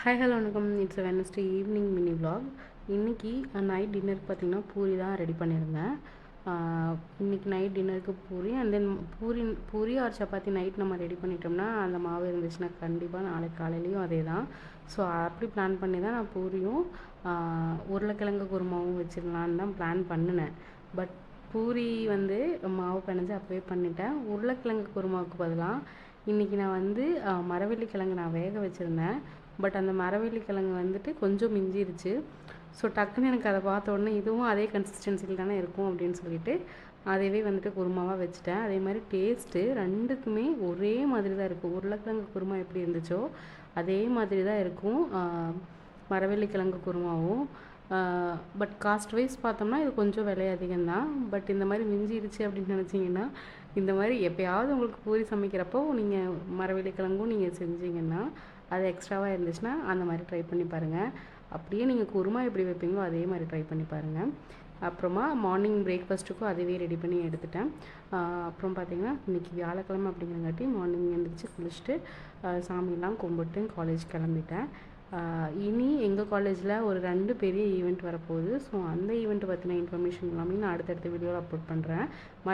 Hi hello வணக்கம். It's Wednesday evening mini vlog. இன்றைக்கி night டின்னருக்கு பார்த்திங்கன்னா பூரி தான் ரெடி பண்ணியிருந்தேன். இன்றைக்கி நைட் டின்னருக்கு puri and then puri or chapati night நம்ம ரெடி பண்ணிட்டோம்னா அந்த மாவு இருந்துச்சுன்னா கண்டிப்பாக நாளைக்கு காலையிலையும் அதே தான். ஸோ அப்படி பிளான் பண்ணி தான் நான் பூரியும் உருளைக்கிழங்கு குருமாவும் வச்சிடலான்னு தான் பிளான் பண்ணினேன். பட் பூரி மாவு பிணைஞ்சு அப்போவே பண்ணிட்டேன். உருளைக்கிழங்கு குருமாவுக்கு பதிலாக இன்றைக்கி நான் மரவள்ளிக்கிழங்கு நான் வேக வச்சுருந்தேன். பட் அந்த மரவள்ளிக்கிழங்கு கொஞ்சம் மிஞ்சிருச்சு. ஸோ டக்குன்னு எனக்கு அதை பார்த்த உடனே இதுவும் அதே கன்சிஸ்டன்சியில் தானே இருக்கும் அப்படின்னு சொல்லிட்டு அதையவே குருமாவாக வச்சுட்டேன். அதே மாதிரி டேஸ்ட்டு ரெண்டுக்குமே ஒரே மாதிரி தான் இருக்கும். உருளைக்கிழங்கு குருமா எப்படி இருந்துச்சோ அதே மாதிரி தான் இருக்கும் மரவள்ளிக்கிழங்கு குருமாவும். பட் காஸ்ட் வைஸ் பார்த்தோம்னா இது கொஞ்சம் விலை அதிகம்தான். பட் இந்த மாதிரி மிஞ்சிருச்சு அப்படின்னு நினச்சிங்கன்னா இந்த மாதிரி எப்போயாவது உங்களுக்கு பூரி சமைக்கிறப்போ நீங்கள் மரவள்ளிக்கிழங்கும் நீங்கள் செஞ்சீங்கன்னா அது எக்ஸ்ட்ராவாக இருந்துச்சுன்னா அந்த மாதிரி ட்ரை பண்ணி பாருங்கள். அப்படியே நீங்கள் குருமா எப்படி வைப்பீங்களோ அதே மாதிரி ட்ரை பண்ணி பாருங்கள். அப்புறமா மார்னிங் பிரேக்ஃபாஸ்ட்டுக்கும் அதுவே ரெடி பண்ணி எடுத்துட்டேன். அப்புறம் பார்த்திங்கன்னா இன்றைக்கி வியாழக்கிழமை அப்படிங்கிறங்காட்டி மார்னிங் எழுந்திரிச்சு குளிச்சுட்டு சாமியெல்லாம் கும்பிட்டு காலேஜ் கிளம்பிட்டேன். இனி எங்கள் காலேஜில் ஒரு 2 பெரிய ஈவெண்ட் வரப்போகுது. ஸோ அந்த ஈவெண்ட்டை பற்றின இன்ஃபர்மேஷன் எல்லாமே நான் அடுத்தடுத்த வீடியோவில் அப்லோட் பண்ணுறேன்.